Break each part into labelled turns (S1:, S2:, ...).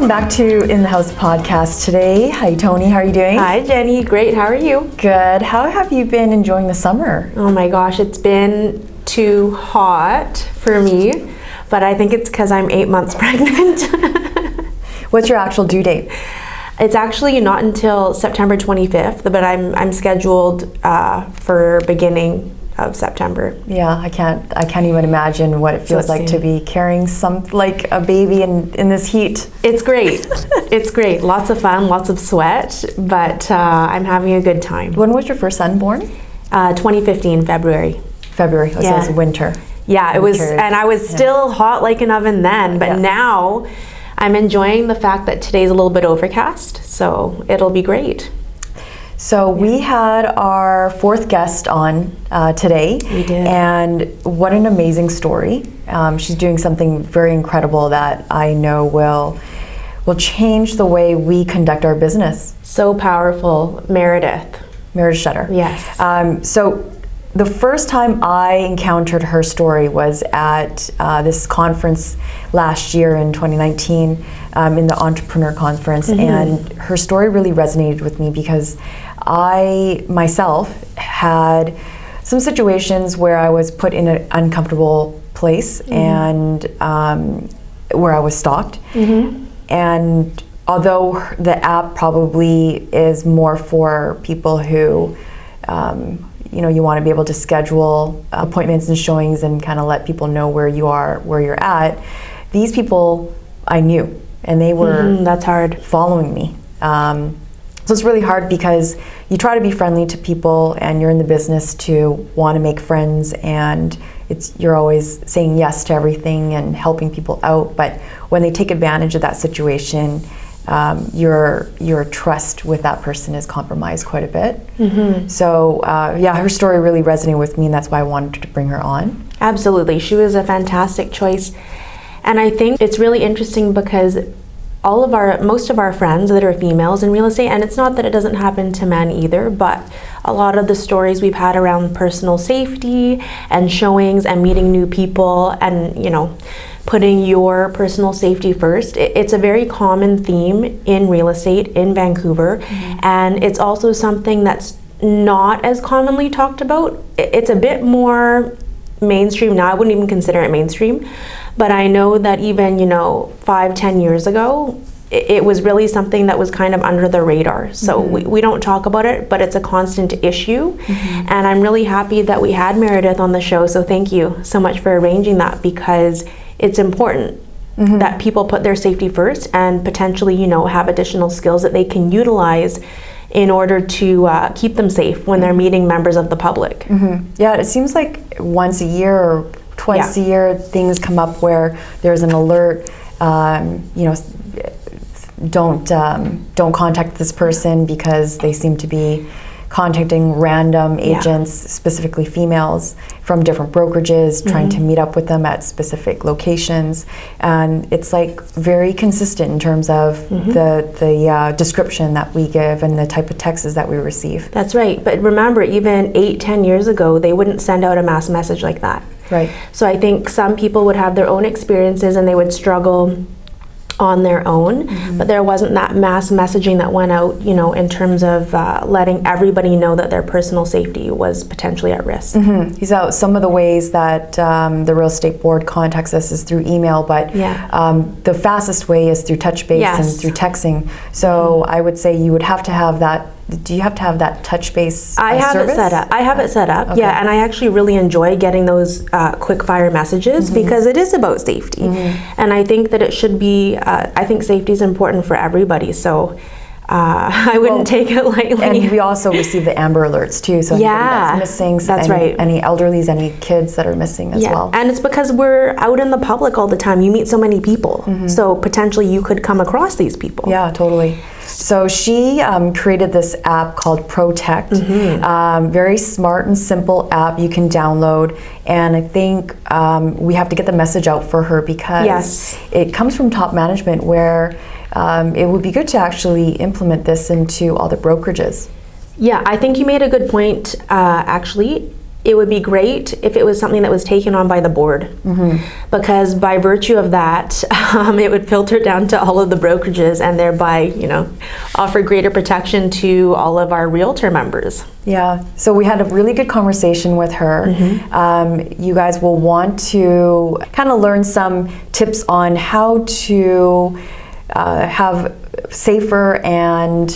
S1: Welcome back to In the House podcast today. Hi, Toni. How are you doing?
S2: Hi, Jenny. Great. How are you?
S1: Good. How have you been enjoying the summer?
S2: Oh my gosh, it's been too hot for me, but I think it's because I'm 8 months pregnant.
S1: What's your actual due date?
S2: It's actually not until September 25th, but I'm scheduled for beginning of September.
S1: Yeah, I can't even imagine what it feels like to be carrying like a baby in this heat.
S2: It's great. It's great. Lots of fun, lots of sweat, but I'm having a good time.
S1: When was your first son born?
S2: 2015, February.
S1: February, so it was winter.
S2: Yeah, it was, and I was still hot like an oven then, but now I'm enjoying the fact that today's a little bit overcast, so it'll be great.
S1: So we had our fourth guest on today.
S2: We did.
S1: And what an amazing story. She's doing something very incredible that I know will change the way we conduct our business.
S2: So powerful. Merideth
S1: Schutter.
S2: Yes.
S1: So the first time I encountered her story was at this conference last year in 2019, in the entrepreneur conference, and her story really resonated with me because I myself had some situations where I was put in an uncomfortable place and where I was stalked. And although the app probably is more for people who you want to be able to schedule appointments and showings and kind of let people know where you are, where you're at. These people I knew, and they were
S2: that's hard.
S1: Following me. So it's really hard because you try to be friendly to people, and you're in the business to want to make friends, and you're always saying yes to everything and helping people out. But when they take advantage of that situation, your trust with that person is compromised quite a bit. So her story really resonated with me, and that's why I wanted to bring her on.
S2: Absolutely. She was a fantastic choice. And I think it's really interesting because most of our friends that are females in real estate, and it's not that it doesn't happen to men either, but a lot of the stories we've had around personal safety and showings and meeting new people and, putting your personal safety first. It's a very common theme in real estate in Vancouver, and it's also something that's not as commonly talked about. It's a bit more mainstream now. I wouldn't even consider it mainstream, but I know that even 5-10 years ago it was really something that was kind of under the radar. So we don't talk about it, but it's a constant issue. And I'm really happy that we had Merideth on the show, so thank you so much for arranging that, because it's important that people put their safety first and potentially have additional skills that they can utilize in order to keep them safe when they're meeting members of the public.
S1: Yeah, it seems like once a year or twice a year things come up where there's an alert, don't contact this person because they seem to be contacting random agents, specifically females, from different brokerages, trying to meet up with them at specific locations. And it's like very consistent in terms of the description that we give and the type of texts that we receive.
S2: That's right. But remember, even 8-10 years ago, they wouldn't send out a mass message like that.
S1: Right.
S2: So I think some people would have their own experiences and they would struggle on their own, but there wasn't that mass messaging that went out, in terms of letting everybody know that their personal safety was potentially at risk.
S1: So some of the ways that the real estate board contacts us is through email, but the fastest way is through touch base and through texting. So I would say you would have to have that. Do you have to have that touch base
S2: I have
S1: service?
S2: it set up. I have it set up,
S1: Okay.
S2: and I actually really enjoy getting those quick fire messages because it is about safety. And I think that it should be, I think safety is important for everybody, so I wouldn't take it lightly.
S1: And we also receive the Amber Alerts too, so anybody that's missing, any elderlies, any kids that are missing as well.
S2: And it's because we're out in the public all the time. You meet so many people, so potentially you could come across these people.
S1: Yeah, totally. So she created this app called Protect, very smart and simple app you can download, and I think we have to get the message out for her because it comes from top management where it would be good to actually implement this into all the brokerages.
S2: Yeah, I think you made a good point, actually. it would be great if it was something that was taken on by the board, because by virtue of that, it would filter down to all of the brokerages and thereby, offer greater protection to all of our realtor members.
S1: Yeah, so we had a really good conversation with her. You guys will want to kind of learn some tips on how to have safer and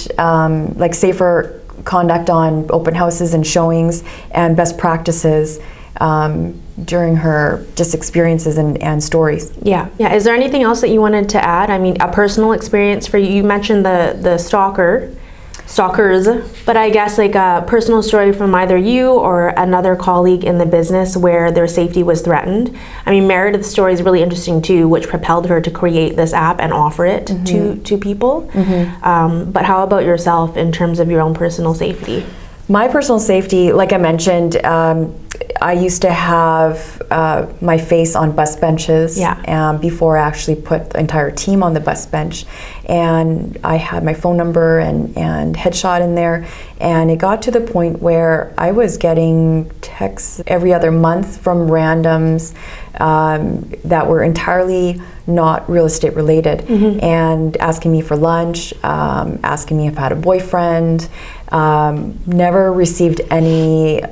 S1: safer conduct on open houses and showings, and best practices during her just experiences and stories.
S2: Yeah. Is there anything else that you wanted to add? I mean, a personal experience for you. You mentioned the stalkers, but I guess like a personal story from either you or another colleague in the business where their safety was threatened. I mean, Meredith's story is really interesting too, which propelled her to create this app and offer it to people. But how about yourself in terms of your own personal safety?
S1: My personal safety, like I mentioned, I used to have my face on bus benches before I actually put the entire team on the bus bench. And I had my phone number and headshot in there. And it got to the point where I was getting texts every other month from randoms that were entirely not real estate related, and asking me for lunch, asking me if I had a boyfriend. Never received any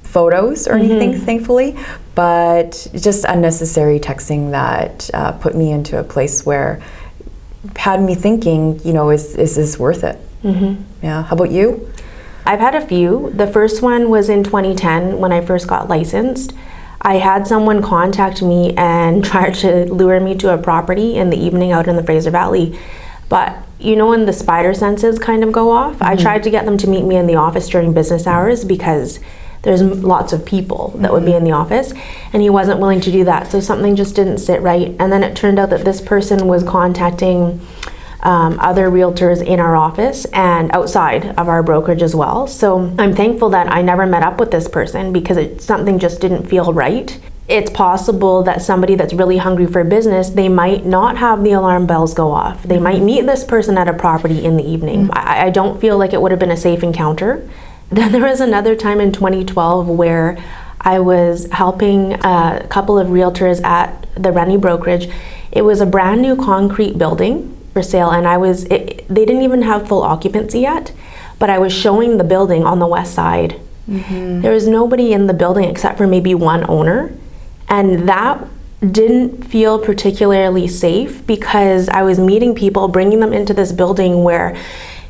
S1: photos or anything, thankfully, but just unnecessary texting that put me into a place where had me thinking, is this worth it? Yeah. How about you?
S2: I've had a few. The first one was in 2010 when I first got licensed. I had someone contact me and try to lure me to a property in the evening out in the Fraser Valley. But when the spider senses kind of go off, I tried to get them to meet me in the office during business hours because there's lots of people that would be in the office, and he wasn't willing to do that. So something just didn't sit right. And then it turned out that this person was contacting other realtors in our office and outside of our brokerage as well. So I'm thankful that I never met up with this person because something just didn't feel right. It's possible that somebody that's really hungry for business, they might not have the alarm bells go off. They might meet this person at a property in the evening. I don't feel like it would have been a safe encounter. Then there was another time in 2012 where I was helping a couple of realtors at the Rennie brokerage. It was a brand new concrete building for sale, and they didn't even have full occupancy yet, but I was showing the building on the west side. There was nobody in the building except for maybe one owner, and that didn't feel particularly safe because I was meeting people, bringing them into this building where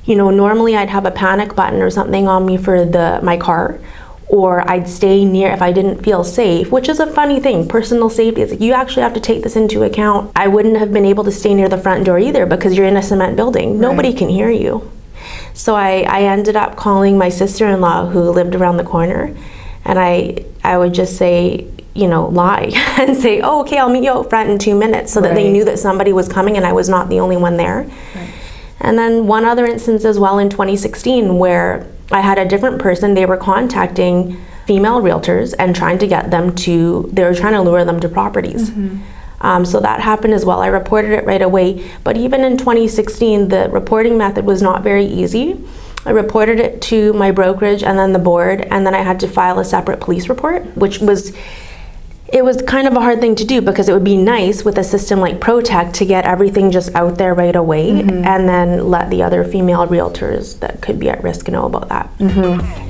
S2: normally I'd have a panic button or something on me for my car, or I'd stay near if I didn't feel safe, which is a funny thing. Personal safety, it's like you actually have to take this into account. I wouldn't have been able to stay near the front door either because you're in a cement building. Nobody can hear you. So I ended up calling my sister-in-law who lived around the corner, and I would just say, lie and say, oh, okay, I'll meet you out front in 2 minutes, so that they knew that somebody was coming and I was not the only one there. And then one other instance as well in 2016 where I had a different person. They were contacting female realtors and trying to get them they were trying to lure them to properties. So that happened as well. I reported it right away. But even in 2016, the reporting method was not very easy. I reported it to my brokerage and then the board, and then I had to file a separate police report, which was kind of a hard thing to do because it would be nice with a system like Protect to get everything just out there right away and then let the other female realtors that could be at risk know about that.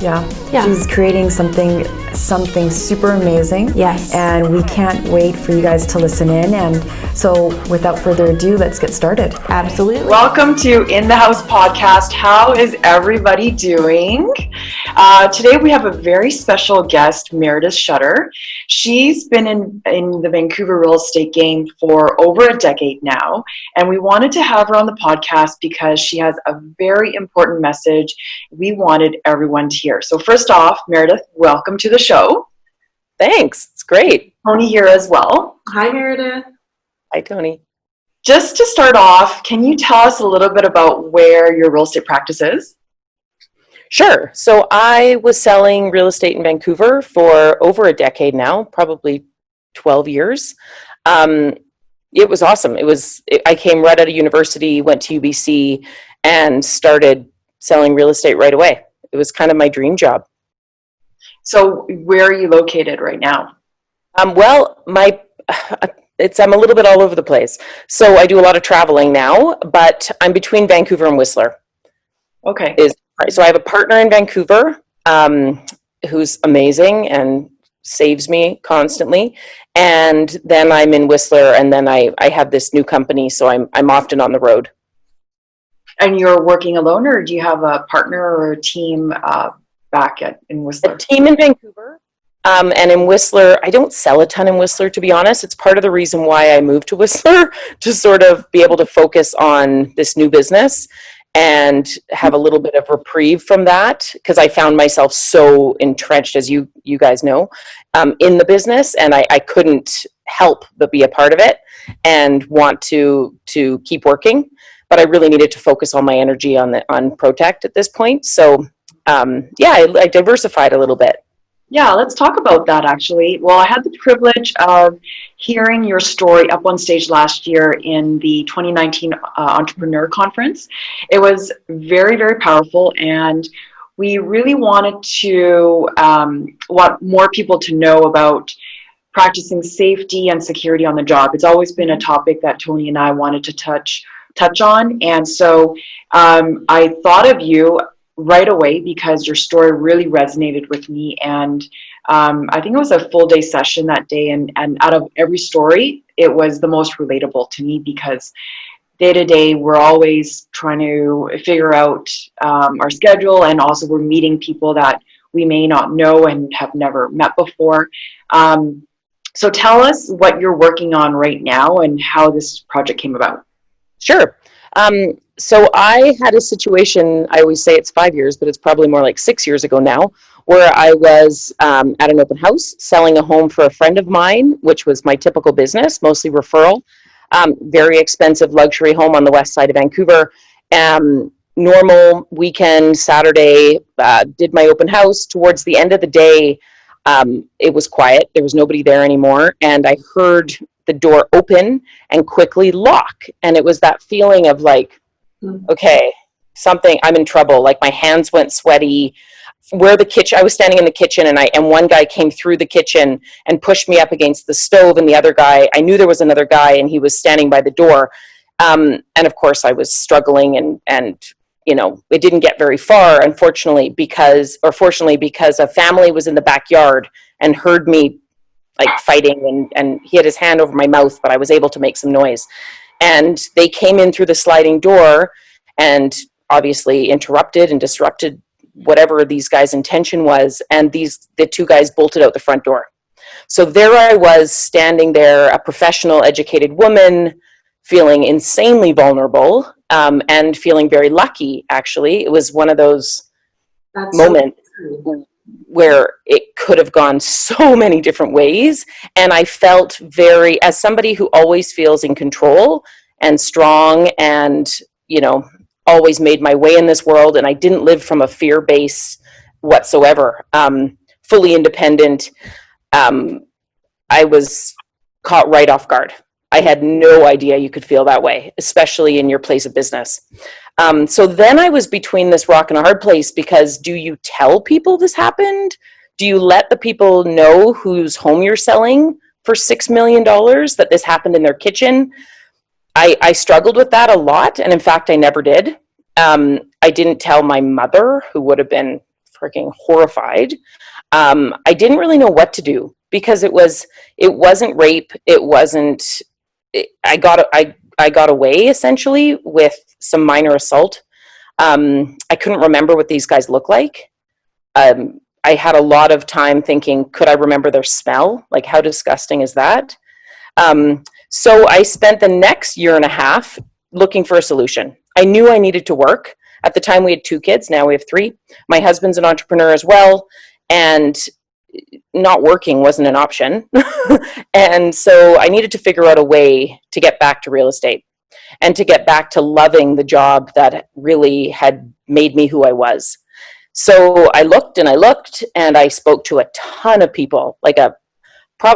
S1: Yeah. She's creating something super amazing.
S2: Yes.
S1: And we can't wait for you guys to listen in. And so without further ado, let's get started.
S2: Absolutely.
S3: Welcome to In the House podcast. How is everybody doing? Today we have a very special guest, Merideth Schutter. She's been in the Vancouver real estate game for over a decade now, and we wanted to have her on the podcast because she has a very important message we wanted everyone to hear. So first off, Merideth, welcome to the show.
S4: Thanks. It's great.
S3: Toni here as well.
S5: Hi, Meredith.
S4: Hi, Toni.
S3: Just to start off, can you tell us a little bit about where your real estate practice is?
S4: Sure. So I was selling real estate in Vancouver for over a decade now, probably 12 years. It was awesome. I came right out of university, went to UBC, and started selling real estate right away. It was kind of my dream job.
S3: So where are you located right now?
S4: Well, I'm a little bit all over the place. So I do a lot of traveling now, but I'm between Vancouver and Whistler.
S3: Okay.
S4: So I have a partner in Vancouver, who's amazing and saves me constantly. And then I'm in Whistler, and then I have this new company, so I'm often on the road.
S3: And you're working alone, or do you have a partner or a team in
S4: A
S3: Whistler?
S4: team in Vancouver, and in Whistler, I don't sell a ton in Whistler, to be honest. It's part of the reason why I moved to Whistler, to sort of be able to focus on this new business and have a little bit of reprieve from that, because I found myself so entrenched, as you guys know, in the business, and I couldn't help but be a part of it and want to keep working. But I really needed to focus all my energy on Protect at this point. So yeah, I diversified a little bit.
S3: Yeah, let's talk about that actually. Well, I had the privilege of hearing your story up on stage last year in the 2019 Entrepreneur Conference. It was very, very powerful, and we really wanted to want more people to know about practicing safety and security on the job. It's always been a topic that Toni and I wanted to touch on, and so I thought of you right away because your story really resonated with me. And I think it was a full day session that day, and out of every story, it was the most relatable to me, because day to day we're always trying to figure out our schedule, and also we're meeting people that we may not know and have never met before. So tell us what you're working on right now and how this project came about.
S4: Sure. So I had a situation, I always say it's 5 years, but it's probably more like 6 years ago now, where I was at an open house selling a home for a friend of mine, which was my typical business, mostly referral. Very expensive luxury home on the west side of Vancouver. Normal weekend, Saturday, did my open house. Towards the end of the day, it was quiet. There was nobody there anymore. And I heard the door open and quickly lock. And it was that feeling of like, okay, I'm in trouble. Like my hands went sweaty. I was standing in the kitchen, and one guy came through the kitchen and pushed me up against the stove, and the other guy, I knew there was another guy, and he was standing by the door. And of course I was struggling, and it didn't get very far, fortunately, because a family was in the backyard and heard me like fighting, and he had his hand over my mouth, but I was able to make some noise. And they came in through the sliding door and obviously interrupted and disrupted whatever these guys' intention was. And the two guys bolted out the front door. So there I was standing there, a professional, educated woman, feeling insanely vulnerable, and feeling very lucky, actually. It was one of those moments where it could have gone so many different ways. And I felt as somebody who always feels in control and strong, and, always made my way in this world. And I didn't live from a fear base whatsoever. Fully independent. I was caught right off guard. I had no idea you could feel that way, especially in your place of business. So then I was between this rock and a hard place, because do you tell people this happened? Do you let the people know whose home you're selling for $6 million that this happened in their kitchen? I struggled with that a lot. And in fact, I never did. I didn't tell my mother, who would have been freaking horrified. I didn't really know what to do, because it wasn't rape. I got away essentially with some minor assault. I couldn't remember what these guys looked like. I had a lot of time thinking, could I remember their smell? Like, how disgusting is that? So I spent the next year and a half looking for a solution. I knew I needed to work. At the time, we had 2 kids. Now we have 3. My husband's an entrepreneur as well, and not working wasn't an option. And so I needed to figure out a way to get back to real estate and to get back to loving the job that really had made me who I was. So I looked and I spoke to a ton of people,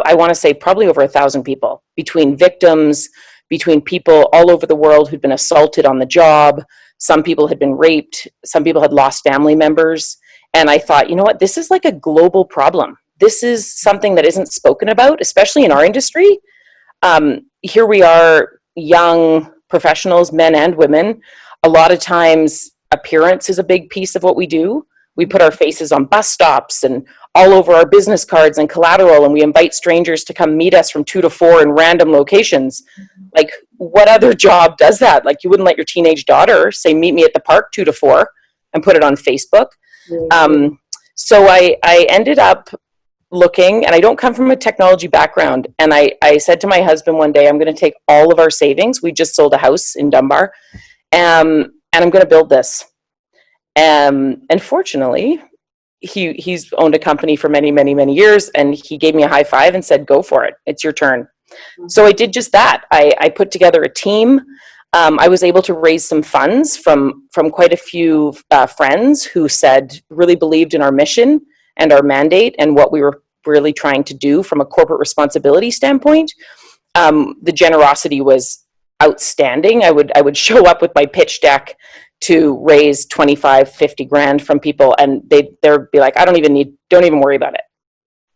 S4: I want to say probably over 1,000 people, between victims, between people all over the world who'd been assaulted on the job. Some people had been raped. Some people had lost family members. And I thought, you know what, this is like a global problem. This is something that isn't spoken about, especially in our industry. Here we are, young professionals, men and women. A lot of times appearance is a big piece of what we do. We put our faces on bus stops and all over our business cards and collateral, and we invite strangers to come meet us from 2 to 4 in random locations. Like, what other job does that? Like, you wouldn't let your teenage daughter say, meet me at the park 2 to 4 and put it on Facebook. So I ended up looking, and I don't come from a technology background, and I said to my husband one day, I'm going to take all of our savings. We just sold a house in Dunbar, and I'm going to build this. And fortunately, he's owned a company for many, many, many years, and he gave me a high five and said, go for it. It's your turn. So I did just that. I put together a team. I was able to raise some funds from quite a few friends who really believed in our mission and our mandate and what we were really trying to do from a corporate responsibility standpoint. The generosity was outstanding. I would show up with my pitch deck to raise 25, 50 grand from people, and they'd be like, don't even worry about it.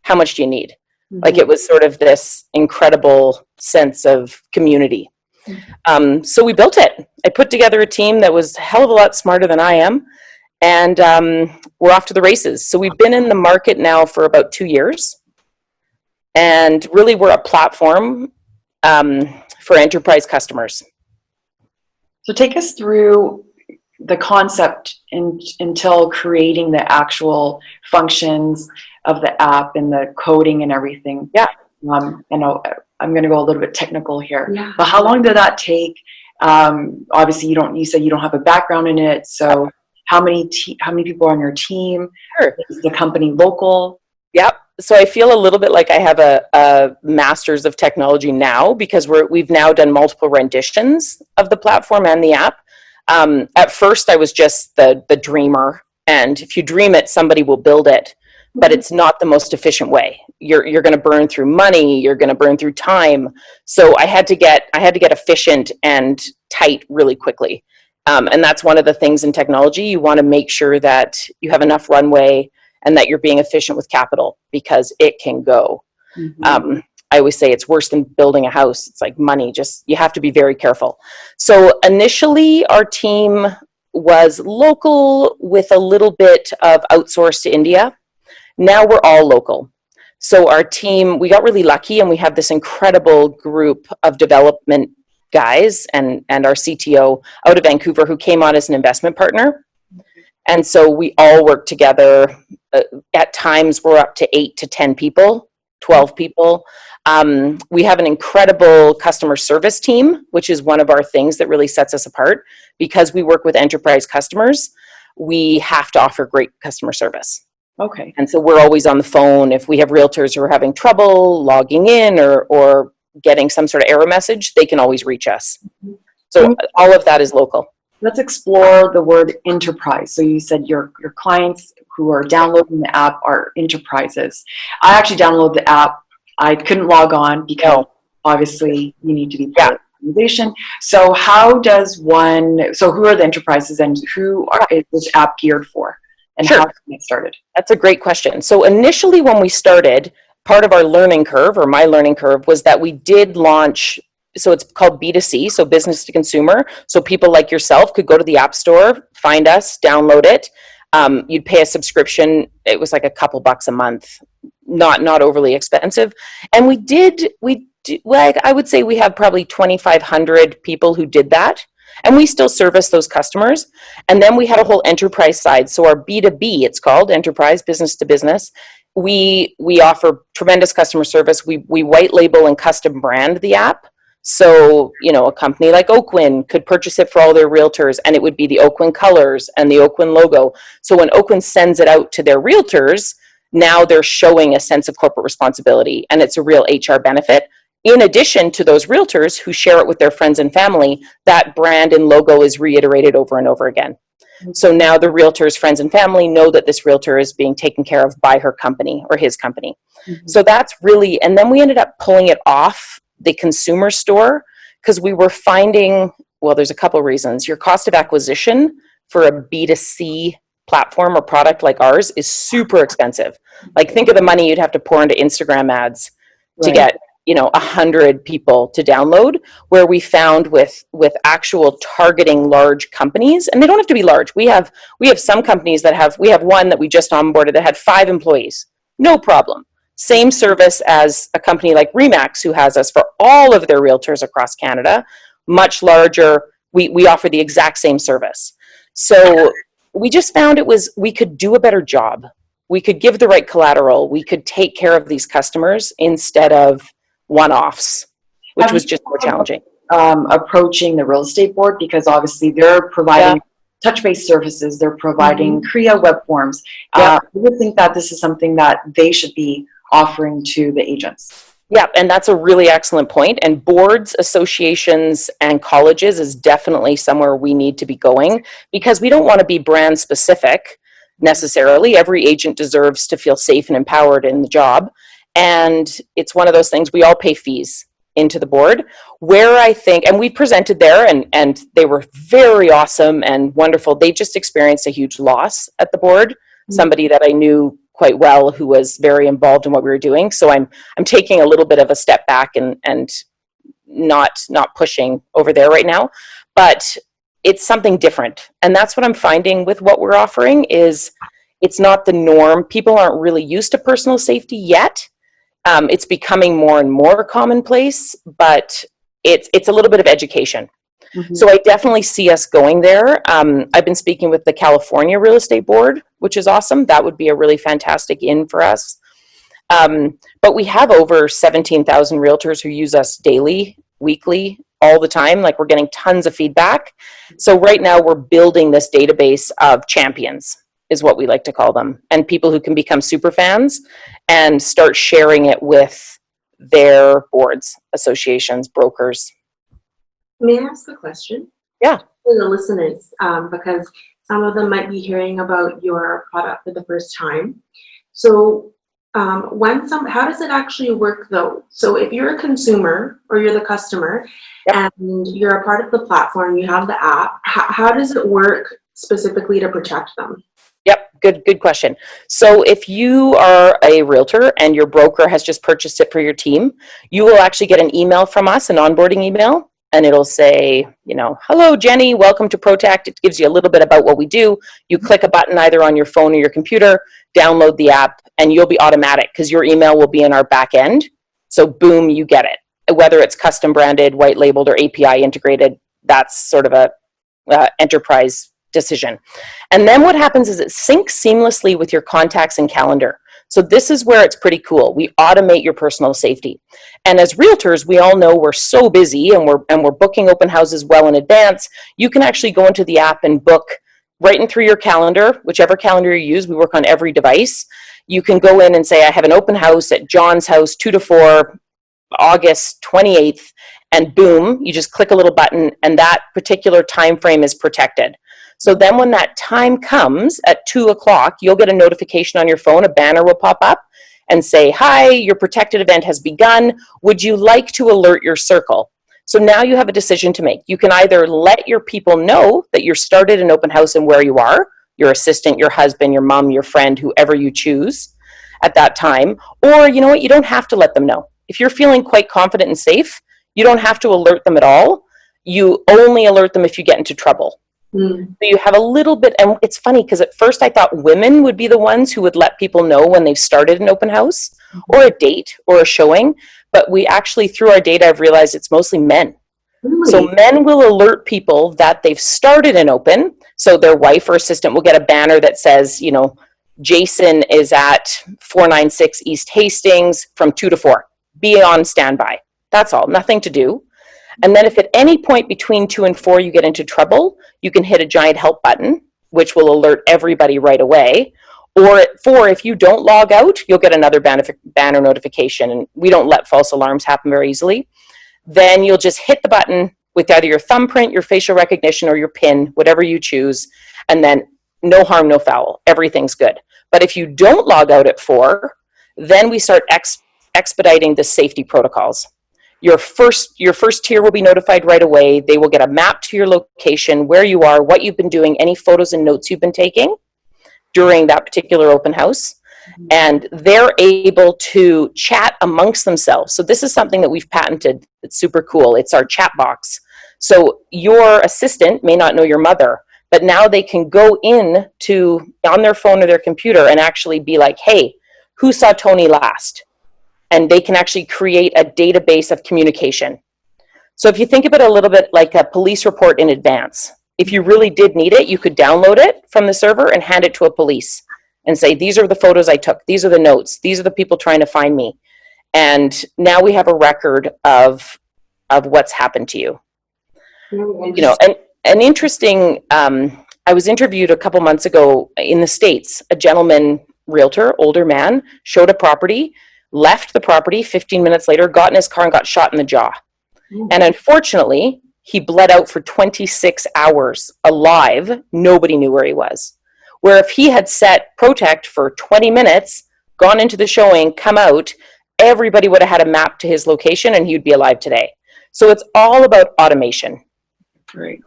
S4: How much do you need? Mm-hmm. Like, it was sort of this incredible sense of community. So we built it. I put together a team that was a hell of a lot smarter than I am, and we're off to the races. So we've been in the market now for about 2 years, and really we're a platform for enterprise customers.
S3: So take us through the concept until creating the actual functions of the app and the coding and everything.
S4: Yeah.
S3: I know I'm going to go a little bit technical here,
S2: Yeah.
S3: but how long did that take? Obviously, you said you don't have a background in it, so how many people are on your team?
S4: Sure.
S3: Is the company local?
S4: Yep. So I feel a little bit like I have a master's of technology now, because we've now done multiple renditions of the platform and the app. At first, I was just the dreamer, and if you dream it, somebody will build it. But it's not the most efficient way. You're going to burn through money. You're going to burn through time. So I had to get efficient and tight really quickly. And that's one of the things in technology. You want to make sure that you have enough runway and that you're being efficient with capital, because it can go. Mm-hmm. I always say it's worse than building a house. It's like money. You have to be very careful. So initially, our team was local with a little bit of outsourced to India. Now we're all local. So our team, we got really lucky, and we have this incredible group of development guys and our CTO out of Vancouver who came on as an investment partner. And so we all work together. At times we're up to 8 to 10 people, 12 people. We have an incredible customer service team, which is one of our things that really sets us apart. Because we work with enterprise customers, we have to offer great customer service.
S3: Okay.
S4: And so we're always on the phone. If we have realtors who are having trouble logging in or getting some sort of error message, they can always reach us. So all of that is local.
S3: Let's explore the word enterprise. So you said your clients who are downloading the app are enterprises. I actually downloaded the app. I couldn't log on because obviously you need to be part of the organization. So who are the enterprises, and is this app geared for? And how did it get started?
S4: That's a great question. So initially when we started, part of our learning curve, or my learning curve, was that we did launch, so it's called B2C, so business to consumer. So people like yourself could go to the App Store, find us, download it. You'd pay a subscription. It was like a couple bucks a month, not overly expensive. And I would say we have probably 2,500 people who did that. And we still service those customers. And then we had a whole enterprise side. So our B2B, it's called enterprise, business to business. We offer tremendous customer service. We white label and custom brand the app. So, a company like Oakwyn could purchase it for all their realtors, and it would be the Oakwyn colors and the Oakwyn logo. So when Oakwyn sends it out to their realtors, now they're showing a sense of corporate responsibility, and it's a real HR benefit. In addition to those realtors who share it with their friends and family, that brand and logo is reiterated over and over again. So now the realtors, friends and family know that this realtor is being taken care of by her company or his company. Mm-hmm. So that's really, and then we ended up pulling it off the consumer store because we were finding, well, there's a couple reasons. Your cost of acquisition for a B2C platform or product like ours is super expensive. Like, think of the money you'd have to pour into Instagram ads to
S3: Right.
S4: get, 100 people to download, where we found with actual targeting large companies, and they don't have to be large. We have some companies that we have one that we just onboarded that had 5 employees. No problem. Same service as a company like Remax, who has us for all of their realtors across Canada, much larger. We offer the exact same service. So we just found we could do a better job. We could give the right collateral. We could take care of these customers instead of one-offs, which was just more challenging.
S3: Approaching the real estate board, because obviously they're providing touch-based services, they're providing Kriya web forms. I would think that this is something that they should be offering to the agents.
S4: Yeah, and that's a really excellent point. And boards, associations, and colleges is definitely somewhere we need to be going, because we don't want to be brand specific necessarily. Every agent deserves to feel safe and empowered in the job. And it's one of those things, we all pay fees into the board, where I think, and we presented there, and they were very awesome and wonderful. They just experienced a huge loss at the board, somebody that I knew quite well who was very involved in what we were doing. So I'm taking a little bit of a step back and not pushing over there right now, but it's something different. And that's what I'm finding with what we're offering is it's not the norm. People aren't really used to personal safety yet. It's becoming more and more commonplace, but it's a little bit of education. So I definitely see us going there. I've been speaking with the California Real Estate Board, which is awesome. That would be a really fantastic in for us. But we have over 17,000 realtors who use us daily, weekly, all the time. Like, we're getting tons of feedback. So right now we're building this database of champions, is what we like to call them, and people who can become super fans and start sharing it with their boards, associations, brokers.
S2: May I ask a question?
S4: Yeah.
S2: For the listeners, because some of them might be hearing about your product for the first time. So how does it actually work though? So if you're a consumer or you're the customer and you're a part of the platform, you have the app, how does it work specifically to protect them?
S4: Yep, good question. So if you are a realtor and your broker has just purchased it for your team, you will actually get an email from us, an onboarding email, and it'll say, hello, Jenny, welcome to Protect. It gives you a little bit about what we do. You click a button either on your phone or your computer, download the app, and you'll be automatic because your email will be in our back end. So boom, you get it. Whether it's custom branded, white labeled, or API integrated, that's sort of a enterprise decision. And then what happens is it syncs seamlessly with your contacts and calendar. So this is where it's pretty cool. We automate your personal safety. And as realtors, we all know we're so busy and we're booking open houses well in advance. You can actually go into the app and book right in through your calendar, whichever calendar you use. We work on every device. You can go in and say, I have an open house at John's house, 2 to 4, August 28th, and boom, you just click a little button and that particular time frame is protected. So then when that time comes at 2 o'clock, you'll get a notification on your phone, a banner will pop up and say, hi, your protected event has begun. Would you like to alert your circle? So now you have a decision to make. You can either let your people know that you're started an open house and where you are, your assistant, your husband, your mom, your friend, whoever you choose at that time, or you know what, you don't have to let them know. If you're feeling quite confident and safe, you don't have to alert them at all. You only alert them if you get into trouble. So you have a little bit, and it's funny because at first I thought women would be the ones who would let people know when they've started an open house or a date or a showing, but we actually, through our data, I've realized it's mostly men. Really? So men will alert people that they've started an open, so their wife or assistant will get a banner that says, Jason is at 496 East Hastings from 2 to 4. Be on standby. That's all, nothing to do. And then if at any point between 2 and 4 you get into trouble, you can hit a giant help button, which will alert everybody right away. Or at 4, if you don't log out, you'll get another banner notification. And we don't let false alarms happen very easily. Then you'll just hit the button with either your thumbprint, your facial recognition, or your PIN, whatever you choose. And then no harm, no foul. Everything's good. But if you don't log out at 4, then we start expediting the safety protocols. Your first tier will be notified right away. They will get a map to your location, where you are, what you've been doing, any photos and notes you've been taking. during that particular open house. And they're able to chat amongst themselves. So this is something that we've patented. It's super cool. It's our chat box. So your assistant may not know your mother, but now they can go in on their phone or their computer and actually be like, hey, who saw Toni last? And they can actually create a database of communication. So if you think of it a little bit like a police report in advance, if you really did need it, you could download it from the server and hand it to a police and say, these are the photos I took, these are the notes, these are the people trying to find me. And now we have a record of what's happened to you. You know, and an interesting, I was interviewed a couple months ago in the States. A gentleman, realtor, older man, showed a property, left the property 15 minutes later, got in his car and got shot in the jaw. And unfortunately, he bled out for 26 hours alive. Nobody knew where he was. Where if he had set Protect for 20 minutes, gone into the showing, come out, everybody would have had a map to his location and he'd be alive today. So it's all about automation.
S3: Right.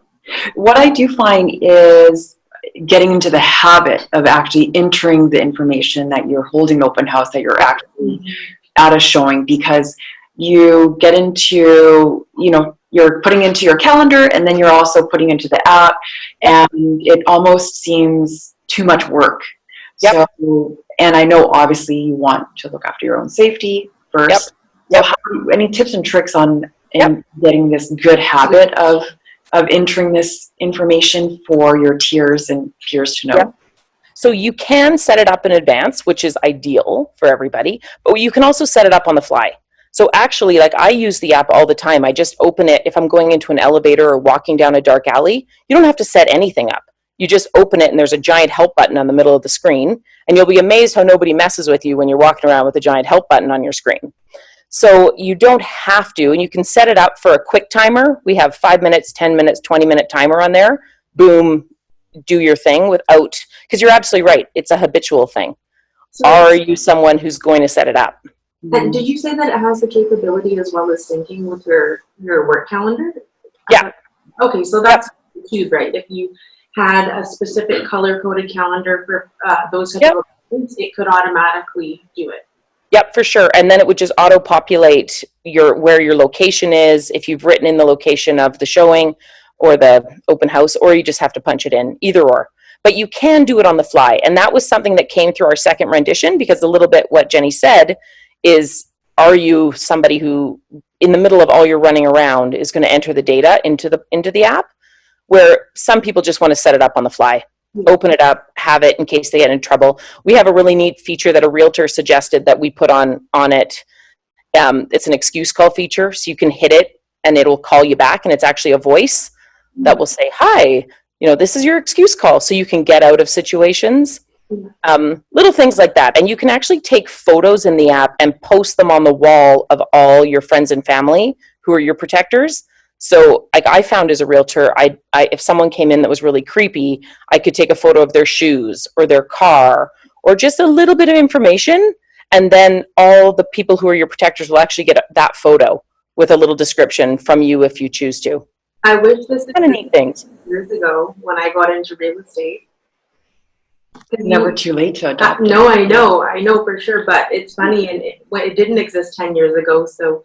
S3: What I do find is getting into the habit of actually entering the information that you're holding open house, that you're actually at a showing, because you get into, you know, you're putting into your calendar and then you're also putting into the app, and it almost seems too much work.
S4: Yep.
S3: So, and I know obviously you want to look after your own safety first.
S4: Yep.
S3: So any tips and tricks on getting this good habit of entering this information for your tiers and peers to know?
S4: Yep. So you can set it up in advance, which is ideal for everybody, but you can also set it up on the fly. So actually, like, I use the app all the time. I just open it if I'm going into an elevator or walking down a dark alley. You don't have to set anything up. You just open it and there's a giant help button on the middle of the screen, and you'll be amazed how nobody messes with you when you're walking around with a giant help button on your screen. So you don't have to, and you can set it up for a quick timer. We have 5 minutes, 10 minutes, 20-minute timer on there. Boom, do your thing without, because you're absolutely right. It's a habitual thing.
S5: So
S4: Are you someone who's going to set it up?
S5: and did you say that it has the capability as well as syncing with your work calendar?
S4: Yeah.
S5: Okay, so that's huge, right? If you had a specific color-coded calendar for those types of events, it could automatically do it.
S4: Yep, for sure. And then it would just auto-populate where your location is, if you've written in the location of the showing or the open house, or you just have to punch it in, either or. But you can do it on the fly. And that was something that came through our second rendition, because a little bit what Jenny said is, are you somebody who, in the middle of all your running around, is going to enter the data into the app, where some people just want to set it up on the fly. Open it up, have it in case they get in trouble. We have a really neat feature that a realtor suggested that we put on it. It's an excuse call feature, so you can hit it and it'll call you back, and it's actually a voice that will say, hi, you know, this is your excuse call, so you can get out of situations. Little things like that. And you can actually take photos in the app and post them on the wall of all your friends and family who are your protectors. So, like, I found as a realtor, I if someone came in that was really creepy, I could take a photo of their shoes or their car or just a little bit of information, and then all the people who are your protectors will actually get that photo with a little description from you if you choose to.
S5: I wish this
S4: Kind of neat things.
S5: years ago when I got into real estate.
S3: Never too late to adopt.
S5: No, I know for sure, but it's funny, and it didn't exist 10 years ago, so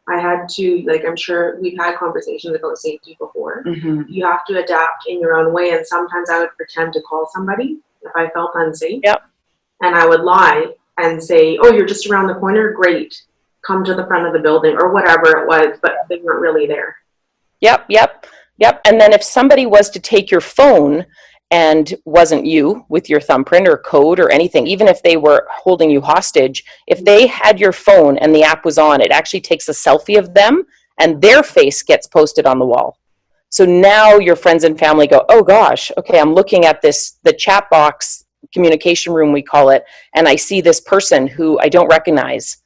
S5: I had to, like, I'm sure we've had conversations about safety before.
S3: Mm-hmm.
S5: You have to adapt in your own way, and sometimes I would pretend to call somebody if I felt unsafe.
S4: Yep.
S5: And I would lie and say, oh, you're just around the corner? Great. Come to the front of the building, or whatever it was, but they weren't really there.
S4: Yep. And then if somebody was to take your phone and wasn't you with your thumbprint or code or anything, even if they were holding you hostage, if they had your phone and the app was on, it actually takes a selfie of them and their face gets posted on the wall. So now your friends and family go, oh gosh, okay, I'm looking at the chat box, communication room we call it, and I see this person who I don't recognize.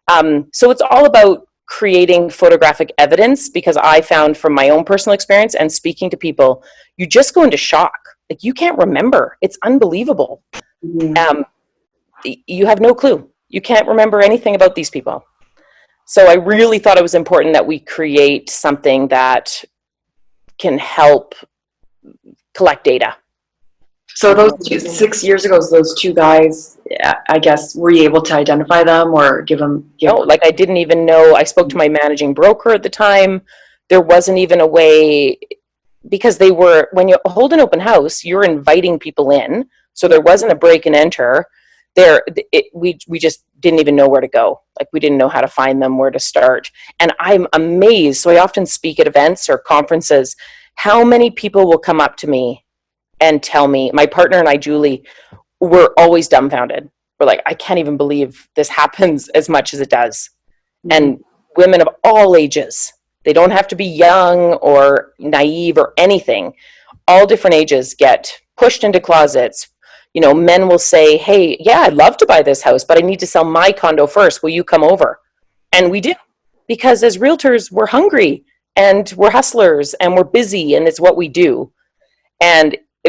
S4: So it's all about creating photographic evidence, because I found from my own personal experience and speaking to people, you just go into shock. Like, you can't remember. It's unbelievable.
S3: Mm-hmm.
S4: You have no clue. You can't remember anything about these people. So I really thought it was important that we create something that can help collect data.
S3: So those 6 years ago, those two guys, I guess, were you able to identify them or give them?
S4: No, like I didn't even know. I spoke to my managing broker at the time. There wasn't even a way, because they were, when you hold an open house, you're inviting people in. So there wasn't a break and enter. We just didn't even know where to go. Like we didn't know how to find them, where to start. And I'm amazed. So I often speak at events or conferences. How many people will come up to me and tell me, my partner and I, Julie, we're always dumbfounded. We're like, I can't even believe this happens as much as it does. And women of all ages, they don't have to be young or naive or anything. All different ages get pushed into closets. You know, men will say, hey, yeah, I'd love to buy this house, but I need to sell my condo first. Will you come over? And we do, because as realtors, we're hungry and we're hustlers and we're busy and it's what we do.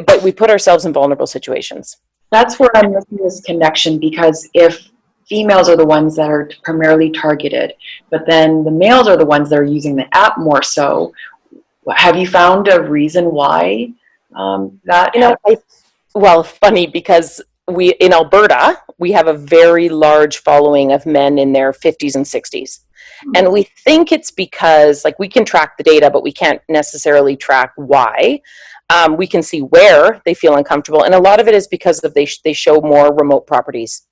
S4: But we put ourselves in vulnerable situations.
S3: That's where I'm missing this connection, because if females are the ones that are primarily targeted, but then the males are the ones that are using the app more so, have you found a reason why that?
S4: You know, well, funny, because in Alberta, we have a very large following of men in their 50s and 60s. And we think it's because, like, we can track the data, but we can't necessarily track why. We can see where they feel uncomfortable. And a lot of it is because of they show more remote properties.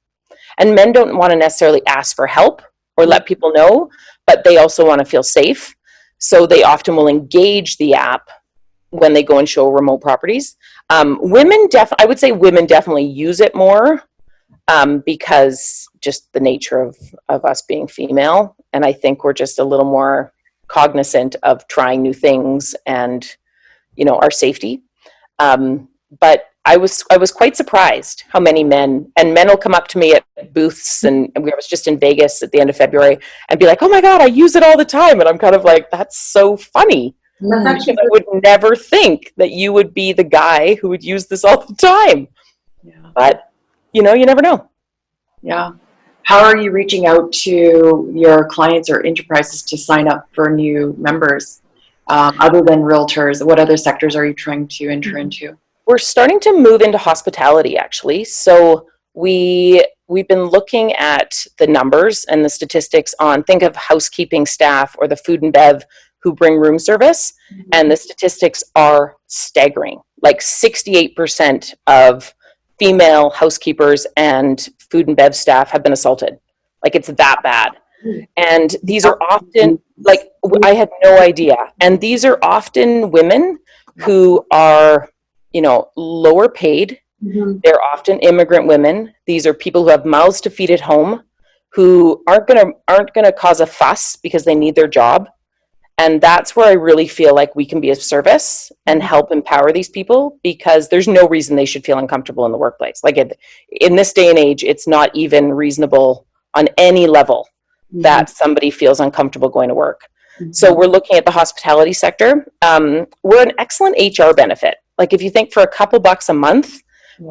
S4: And men don't want to necessarily ask for help or let people know, but they also want to feel safe. So they often will engage the app when they go and show remote properties. I would say women definitely use it more because just the nature of us being female. And I think we're just a little more cognizant of trying new things and, you know, our safety. But I was quite surprised how many men will come up to me at booths, and I was just in Vegas at the end of February, and be like, oh my God, I use it all the time. And I'm kind of like, that's so funny.
S5: That's actually,
S4: I would never think that you would be the guy who would use this all the time.
S3: Yeah.
S4: But, you know, you never know.
S3: Yeah. How are you reaching out to your clients or enterprises to sign up for new members? Other than realtors, what other sectors are you trying to enter into?
S4: We're starting to move into hospitality, actually. So we've been looking at the numbers and the statistics on, think of housekeeping staff or the food and bev who bring room service. And the statistics are staggering. Like 68% of female housekeepers and food and bev staff have been assaulted. Like, it's that bad. And these are often, like, I had no idea. And these are often women who are, you know, lower paid. They're often immigrant women. These are people who have mouths to feed at home, who aren't gonna cause a fuss because they need their job. And that's where I really feel like we can be of service and help empower these people, because there's no reason they should feel uncomfortable in the workplace. Like, in this day and age, it's not even reasonable on any level that somebody feels uncomfortable going to work. So we're looking at the hospitality sector. We're an excellent HR benefit. Like, if you think for a couple bucks a month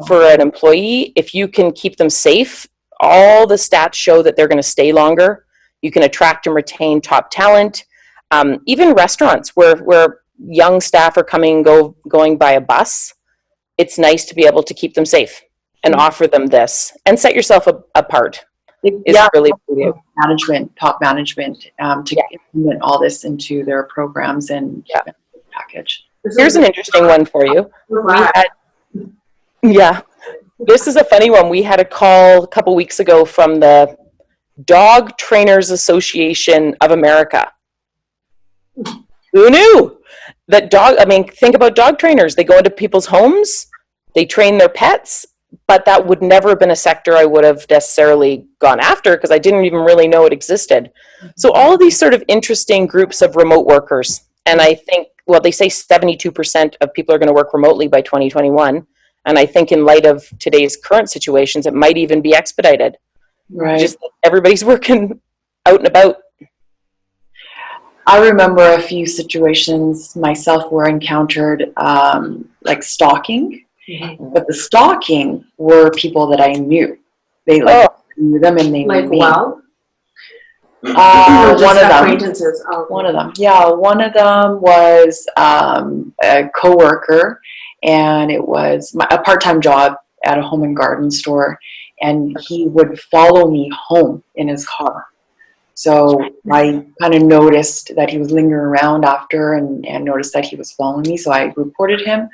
S4: for an employee, if you can keep them safe, all the stats show that they're going to stay longer. You can attract and retain top talent. Even restaurants where young staff are going by a bus, it's nice to be able to keep them safe and offer them this and set yourself apart. Is really
S3: top management to implement all this into their programs and package.
S4: Here's an interesting one for you. This is a funny one. We had a call a couple weeks ago from the Dog Trainers Association of America. Who knew that think about dog trainers. They go into people's homes, they train their pets, but that would never have been a sector I would have necessarily gone after, because I didn't even really know it existed. So all of these sort of interesting groups of remote workers. And I think, well, they say 72% of people are going to work remotely by 2021. And I think in light of today's current situations, it might even be expedited.
S3: Right.
S4: Just everybody's working out and about.
S3: I remember a few situations myself where I encountered like stalking, but the stalking were people that I knew. They knew them and they knew me.
S5: Well,
S3: one of them.
S5: Acquaintances. Oh,
S3: One of them. Yeah, one of them was a coworker, and it was a part-time job at a home and garden store, and he would follow me home in his car. So I kind of noticed that he was lingering around after, and noticed that he was following me, so I reported him.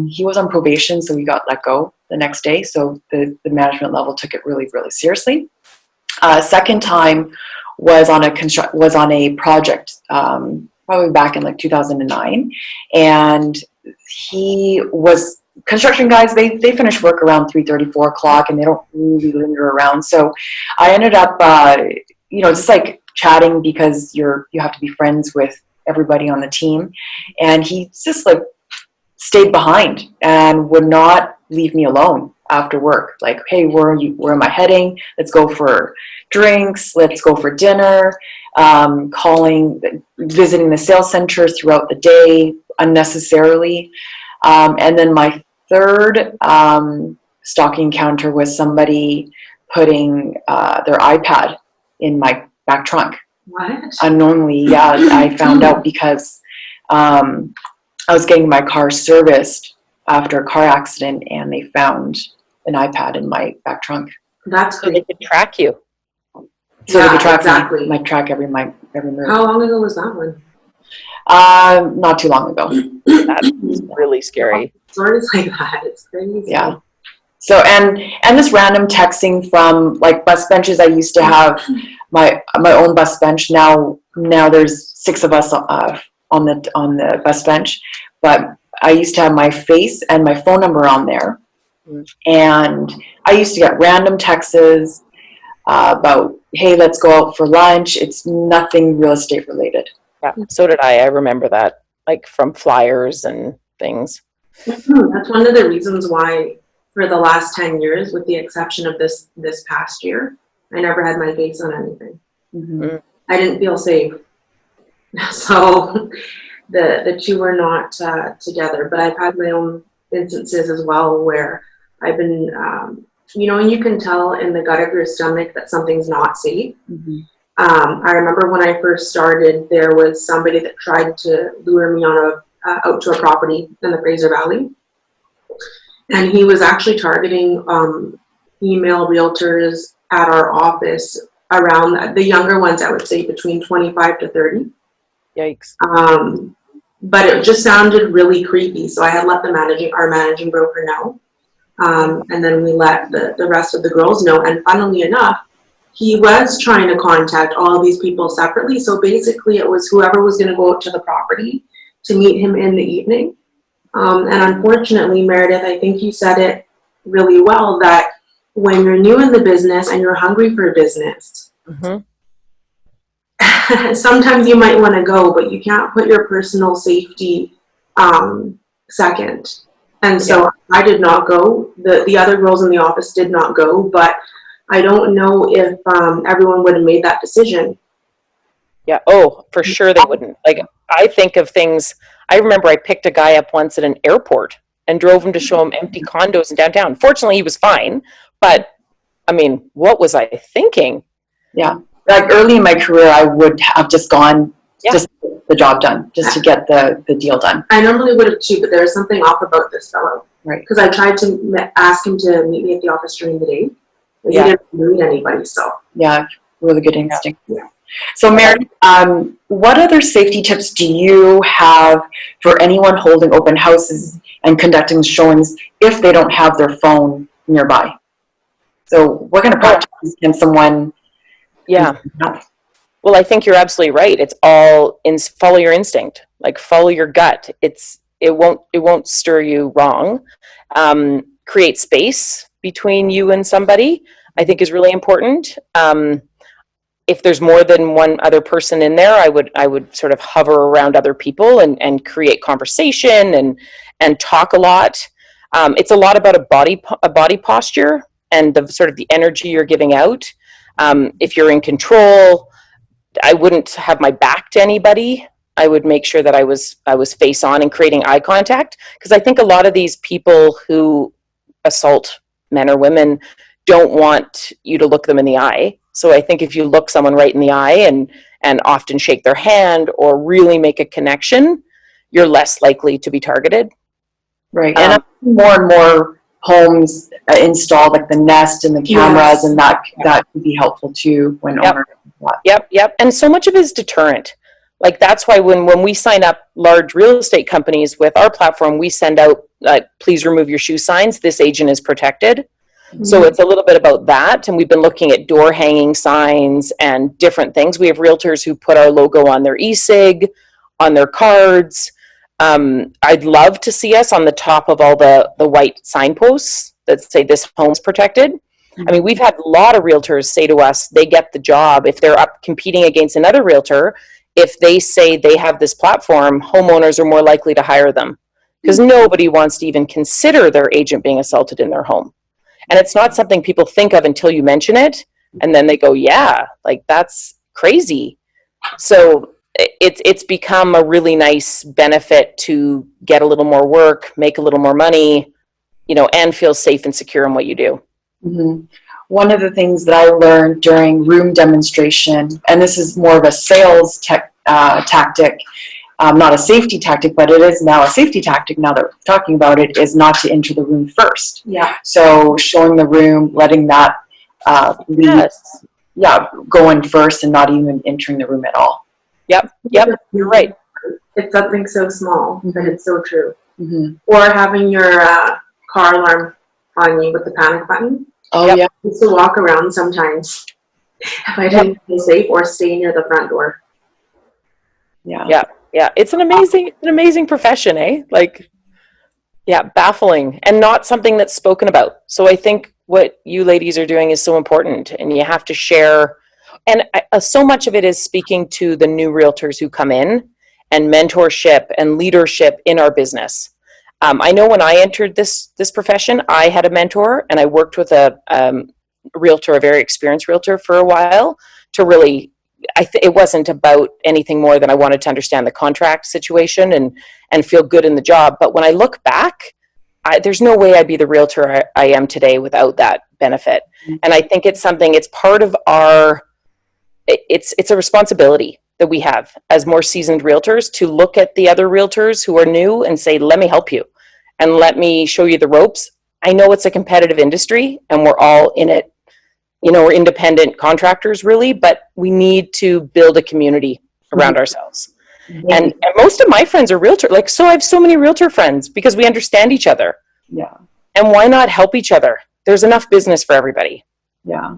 S3: He was on probation, so he got let go the next day, so the management level took it really, really seriously. Second time was on a project, probably back in like 2009, and he was construction guys. They finish work around 3:30, 4 o'clock, and they don't really linger around. So I ended up, just like chatting, because you have to be friends with everybody on the team, and he just like stayed behind and would not leave me alone after work. Like, hey, where am I heading? Let's go for drinks. Let's go for dinner. Visiting the sales center throughout the day unnecessarily. And then my third stalking encounter was somebody putting their iPad in my back trunk.
S5: What?
S3: Unknowingly, yeah. I found out because I was getting my car serviced after a car accident, and they found an iPad in my back trunk.
S5: That's
S4: So they
S5: great.
S4: could track you.
S3: So
S5: Yeah,
S3: they could track
S5: exactly.
S3: my track every move.
S5: How long ago was that one?
S3: Not too long ago.
S4: That's really scary.
S5: Stories like that, it's crazy.
S3: Yeah. So and this random texting from like bus benches. I used to have my own bus bench. Now there's 6 of us on the bus bench, but I used to have my face and my phone number on there, and I used to get random texts about, hey, let's go out for lunch. It's nothing real estate related.
S4: Yeah, so did I. I remember that, like from flyers and things.
S5: That's one of the reasons why, for the last 10 years, with the exception of this past year, I never had my face on anything.
S3: Mm-hmm.
S5: I didn't feel safe. So the two were not together. But I've had my own instances as well where I've been, and you can tell in the gut of your stomach that something's not safe.
S3: Mm-hmm.
S5: I remember when I first started, there was somebody that tried to lure me on out to a property in the Fraser Valley. And he was actually targeting female realtors at our office, around the younger ones, I would say between 25 to 30.
S4: Yikes.
S5: But it just sounded really creepy. So I had let our managing broker know. And then we let the rest of the girls know. And funnily enough, he was trying to contact all of these people separately. So basically it was whoever was going to go out to the property to meet him in the evening. And unfortunately, Meredith, I think you said it really well, that when you're new in the business and you're hungry for business, sometimes you might want to go, but you can't put your personal safety second. And so I did not go. The other girls in the office did not go, but I don't know if everyone would have made that decision.
S4: Yeah. Oh, for sure they wouldn't. Like, I think of things. I remember I picked a guy up once at an airport and drove him to show him empty condos in downtown. Fortunately, he was fine. But I mean, what was I thinking?
S3: Yeah. Like early in my career, I would have just gone, just to get the job done, just to get the deal done.
S5: I normally would have too, but there was something off about this fellow.
S3: Right.
S5: Because I tried to ask him to meet me at the office during the day. But he didn't meet anybody, so.
S3: Yeah, really good instinct.
S5: Yeah.
S3: So Meredith, what other safety tips do you have for anyone holding open houses and conducting showings if they don't have their phone nearby? So what kind of practices can someone have?
S4: Well, I think you're absolutely right. It's all follow your instinct, like follow your gut. It won't stir you wrong. Create space between you and somebody, I think, is really important. If there's more than one other person in there, I would sort of hover around other people and create conversation and talk a lot. It's a lot about a body posture and the sort of the energy you're giving out. If you're in control, I wouldn't have my back to anybody. I would make sure that I was face on and creating eye contact, because I think a lot of these people who assault men or women don't want you to look them in the eye. So I think if you look someone right in the eye and often shake their hand or really make a connection, you're less likely to be targeted.
S3: Right. And I'm seeing more and more homes installed, like the Nest and the cameras, and that can be helpful too when owners.
S4: Yep. And so much of it is deterrent. Like that's why when we sign up large real estate companies with our platform, we send out please remove your shoe signs. This agent is protected. So it's a little bit about that. And we've been looking at door hanging signs and different things. We have realtors who put our logo on their e-sig, on their cards. I'd love to see us on the top of all the white signposts that say this home's protected. I mean, we've had a lot of realtors say to us, they get the job if they're up competing against another realtor. If they say they have this platform, homeowners are more likely to hire them because nobody wants to even consider their agent being assaulted in their home. And it's not something people think of until you mention it. And then they go, yeah, like that's crazy. So it's become a really nice benefit to get a little more work, make a little more money, and feel safe and secure in what you do.
S3: Mm-hmm. One of the things that I learned during room demonstration, and this is more of a sales tactic, not a safety tactic, but it is now a safety tactic now that we're talking about it, is not to enter the room first.
S5: Yeah.
S3: So showing the room, letting that lead, go in first and not even entering the room at all.
S4: Yep, you're right.
S5: It's something so small, but it's so true.
S3: Mm-hmm.
S5: Or having your car alarm on you with the panic button.
S3: Oh, yeah.
S5: I used to walk around sometimes if I didn't feel safe or stay near the front door.
S3: Yeah.
S4: It's an amazing profession, eh? Like, baffling and not something that's spoken about. So I think what you ladies are doing is so important, and you have to share. And so much of it is speaking to the new realtors who come in, and mentorship and leadership in our business. I know when I entered this profession, I had a mentor, and I worked with a realtor, a very experienced realtor, for a while to really. It wasn't about anything more than I wanted to understand the contract situation and feel good in the job. But when I look back, there's no way I'd be the realtor I am today without that benefit. Mm-hmm. And I think it's something. It's part of our. It's a responsibility that we have as more seasoned realtors to look at the other realtors who are new and say, let me help you and let me show you the ropes. I know it's a competitive industry and we're all in it. We're independent contractors really, but we need to build a community around ourselves. Mm-hmm. And most of my friends are realtor. So I have so many realtor friends because we understand each other.
S3: Yeah.
S4: And why not help each other? There's enough business for everybody.
S3: Yeah.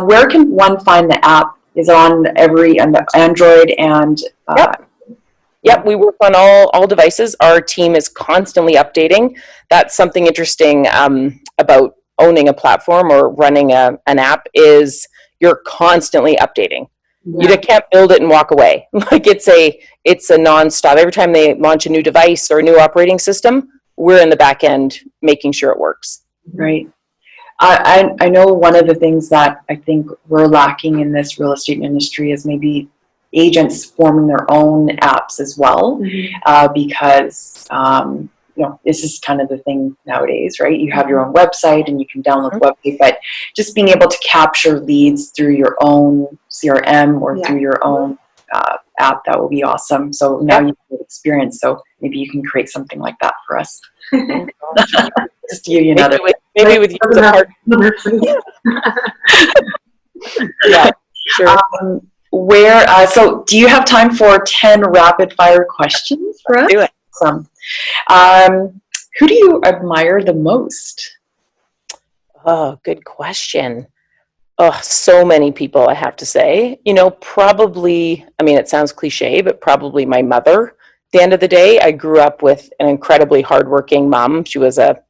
S3: Where can one find the app? Is it on the Android and?
S4: Yep, we work on all devices. Our team is constantly updating. That's something interesting about owning a platform or running an app is you're constantly updating. Yeah. You can't build it and walk away. Like it's a nonstop. Every time they launch a new device or a new operating system, we're in the back end making sure it works.
S3: Right. I know one of the things that I think we're lacking in this real estate industry is maybe agents forming their own apps as well, mm-hmm. Because this is kind of the thing nowadays, right? You have your own website and you can download the website, but just being able to capture leads through your own CRM or through your own app, that will be awesome. So now you have experience, so maybe you can create something like that for us. Just to give you another.
S4: Maybe with you as a partner. Yeah, sure.
S3: So do you have time for 10 rapid fire questions for us?
S4: Do it.
S3: Awesome. Who do you admire the most?
S4: Oh, good question. Oh, so many people, I have to say. Probably, it sounds cliche, but probably my mother. At the end of the day, I grew up with an incredibly hardworking mom. She was a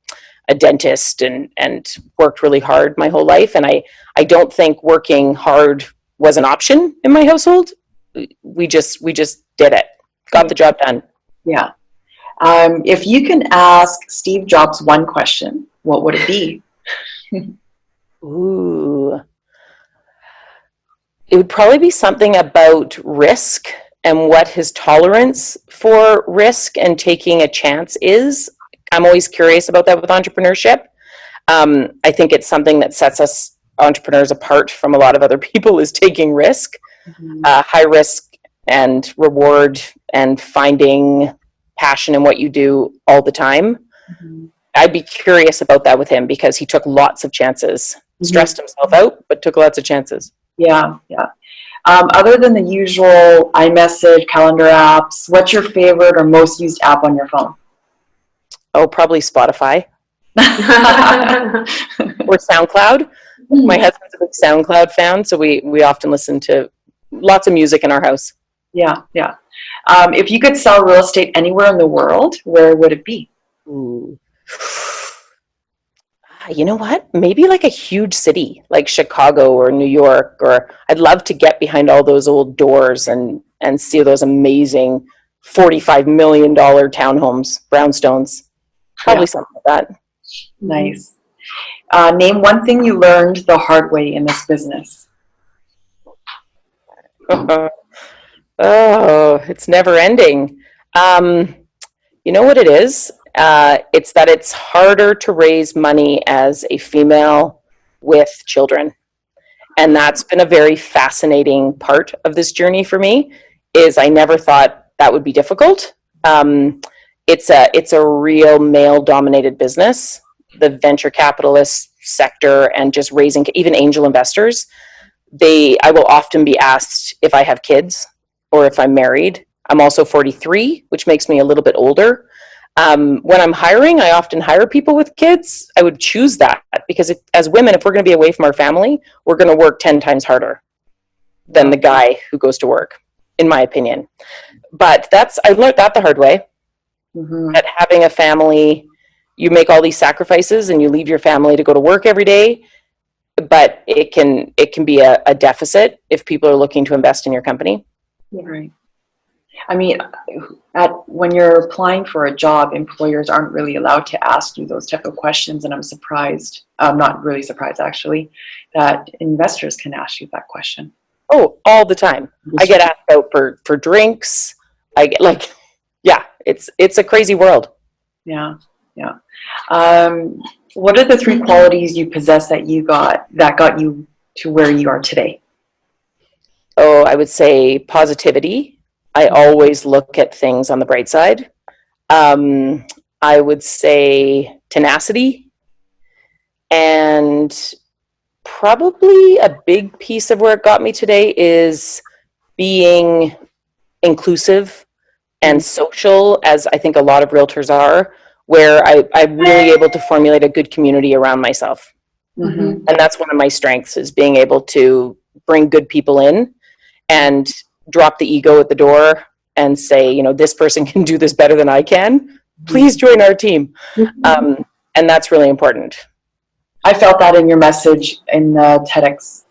S4: dentist and worked really hard my whole life. And I don't think working hard was an option in my household. We just did it. Got the job done.
S3: Yeah. If you can ask Steve Jobs one question, what would it be?
S4: Ooh. It would probably be something about risk and what his tolerance for risk and taking a chance is. I'm always curious about that with entrepreneurship. I think it's something that sets us entrepreneurs apart from a lot of other people is taking risk, high risk and reward and finding passion in what you do all the time. I'd be curious about that with him because he took lots of chances, stressed himself out, but took lots of chances.
S3: Yeah, yeah. Other than the usual iMessage, calendar apps, what's your favorite or most used app on your phone?
S4: Oh, probably Spotify or SoundCloud. My husband's a big SoundCloud fan, so we often listen to lots of music in our house.
S3: Yeah, yeah. If you could sell real estate anywhere in the world, where would it be?
S4: Ooh. You know what? Maybe like a huge city like Chicago or New York, or I'd love to get behind all those old doors and see those amazing $45 million townhomes, brownstones. Probably something like that.
S3: Nice. Name one thing you learned the hard way in this business.
S4: Oh, it's never ending. You know what it is? It's that it's harder to raise money as a female with children. And that's been a very fascinating part of this journey for me, is I never thought that would be difficult. It's a real male-dominated business. The venture capitalist sector and just raising, even angel investors, I will often be asked if I have kids or if I'm married. I'm also 43, which makes me a little bit older. When I'm hiring, I often hire people with kids. I would choose that because as women, if we're going to be away from our family, we're going to work 10 times harder than the guy who goes to work, in my opinion. But I learned that the hard way. That having a family, you make all these sacrifices and you leave your family to go to work every day, but it can be a deficit if people are looking to invest in your company.
S3: Right. I mean, when you're applying for a job, employers aren't really allowed to ask you those type of questions, and I'm surprised, I'm not really surprised actually, that investors can ask you that question.
S4: Oh, all the time. I get asked out for drinks. I get it's a crazy world.
S3: Yeah, yeah. What are the 3 qualities you possess that got you to where you are today?
S4: Oh, I would say positivity. I always look at things on the bright side. I would say tenacity, and probably a big piece of where it got me today is being inclusive and social, as I think a lot of realtors are, where I'm really able to formulate a good community around myself. And that's one of my strengths, is being able to bring good people in and drop the ego at the door and say, this person can do this better than I can. Please join our team. And that's really important.
S3: I felt that in your message in the TEDx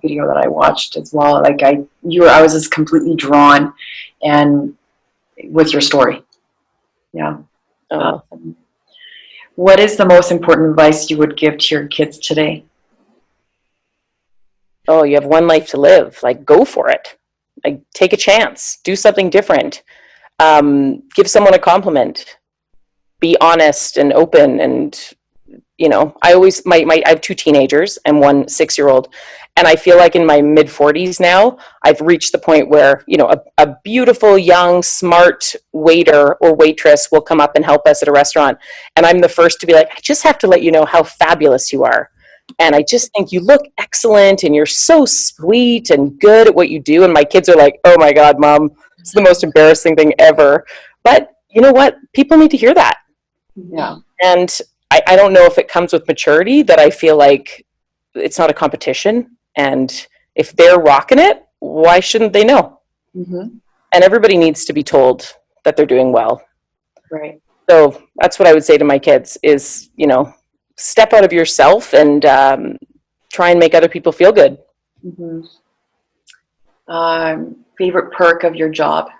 S3: video that I watched as well. Like I was just completely drawn and with your story. Yeah. What is the most important advice you would give to your kids today?
S4: Oh, you have one life to live. Like, go for it. Like, take a chance. Do something different. Give someone a compliment. Be honest and open. And, I always, I have 2 teenagers and 1 6-year-old. And I feel like in my mid 40s now, I've reached the point where, a beautiful, young, smart waiter or waitress will come up and help us at a restaurant. And I'm the first to be like, I just have to let you know how fabulous you are. And I just think you look excellent and you're so sweet and good at what you do. And my kids are like, oh my God, Mom, it's the most embarrassing thing ever. But you know what? People need to hear that.
S3: Yeah.
S4: And I don't know if it comes with maturity, that I feel like it's not a competition. And if they're rocking it, why shouldn't they know? And everybody needs to be told that they're doing well.
S3: Right.
S4: So that's what I would say to my kids is, step out of yourself and try and make other people feel good.
S3: Favorite perk of your job?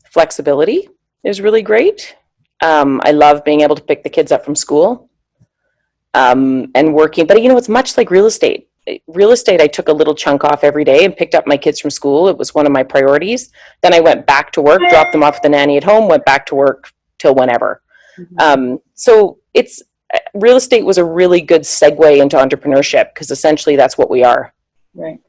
S4: Flexibility is really great. I love being able to pick the kids up from school and working. But, it's much like real estate. Real estate, I took a little chunk off every day and picked up my kids from school. It was one of my priorities. Then I went back to work, dropped them off at the nanny at home, went back to work till whenever. So real estate was a really good segue into entrepreneurship, because essentially that's what we are.
S3: Right.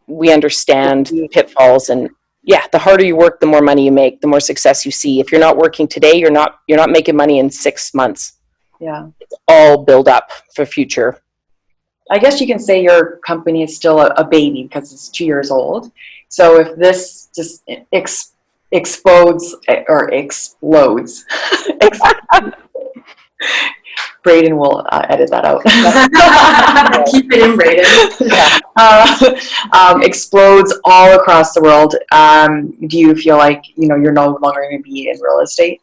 S4: We understand pitfalls and yeah, the harder you work, the more money you make, the more success you see. If you're not working today, you're not making money in 6 months.
S3: Yeah.
S4: It's all build up for future.
S3: I guess you can say your company is still a baby because it's 2 years old. So if this just explodes, Braden will edit that out.
S5: Keep it in, Braden.
S3: Explodes all across the world. Do you feel like you're no longer going to be in real estate?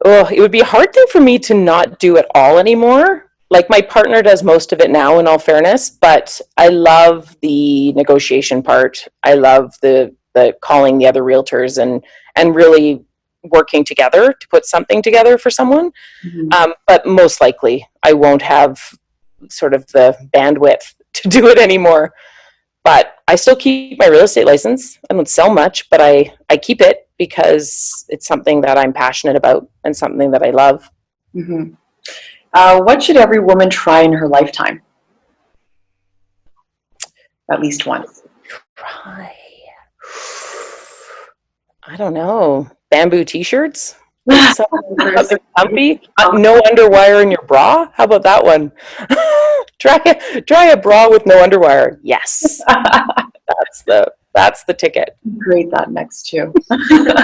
S4: Oh, it would be a hard thing for me to not do it all anymore. Like my partner does most of it now, in all fairness, but I love the negotiation part. I love the calling the other realtors and really working together to put something together for someone.
S3: Mm-hmm.
S4: But most likely I won't have sort of the bandwidth to do it anymore. But I still keep my real estate license. I don't sell much, but I keep it because it's something that I'm passionate about and something that I love.
S3: Mm-hmm. What should every woman try in her lifetime? At least once.
S4: Try. I don't know. Bamboo t-shirts? Something comfy? No underwire in your bra? How about that one? Try a bra with no underwire. Yes. That's the ticket.
S3: Great, that next too.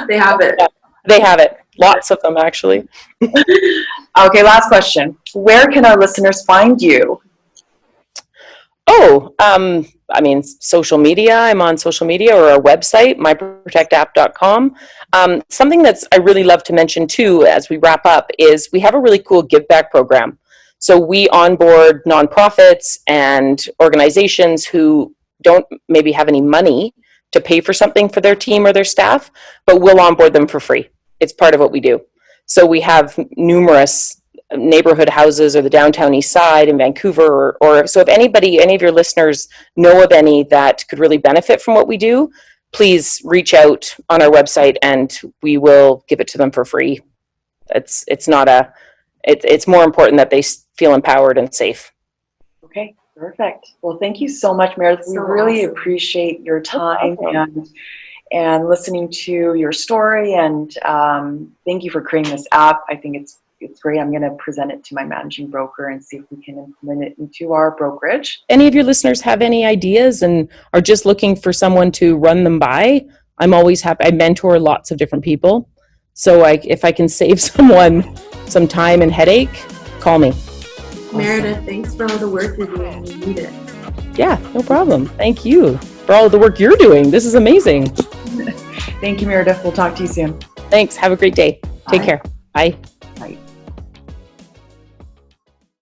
S5: They have it.
S4: Yeah, they have it. Lots of them, actually.
S3: Okay, last question. Where can our listeners find you?
S4: Oh, I mean, social media. I'm on social media or our website, myprotectapp.com. Something I really love to mention too, as we wrap up, is we have a really cool give back program. So we onboard nonprofits and organizations who don't maybe have any money to pay for something for their team or their staff, but we'll onboard them for free. It's part of what we do. So we have numerous neighborhood houses or the downtown east side in Vancouver, or so if any of your listeners know of any that could really benefit from what we do, please reach out on our website and we will give it to them for free. It's more important that they feel empowered and safe.
S3: Okay, perfect. Well, thank you so much, Meredith. We really appreciate your time and listening to your story, and thank you for creating this app. I think it's great. I'm going to present it to my managing broker and see if we can implement it into our brokerage.
S4: Any of your listeners have any ideas and are just looking for someone to run them by, I'm always happy. I mentor lots of different people. So if I can save someone some time and headache, call me.
S5: Meredith, thanks for all the work you're doing. We need it.
S4: Yeah, no problem. Thank you for all the work you're doing. This is amazing.
S3: Thank you, Meredith. We'll talk to you soon.
S4: Thanks. Have a great day. Take care. Bye.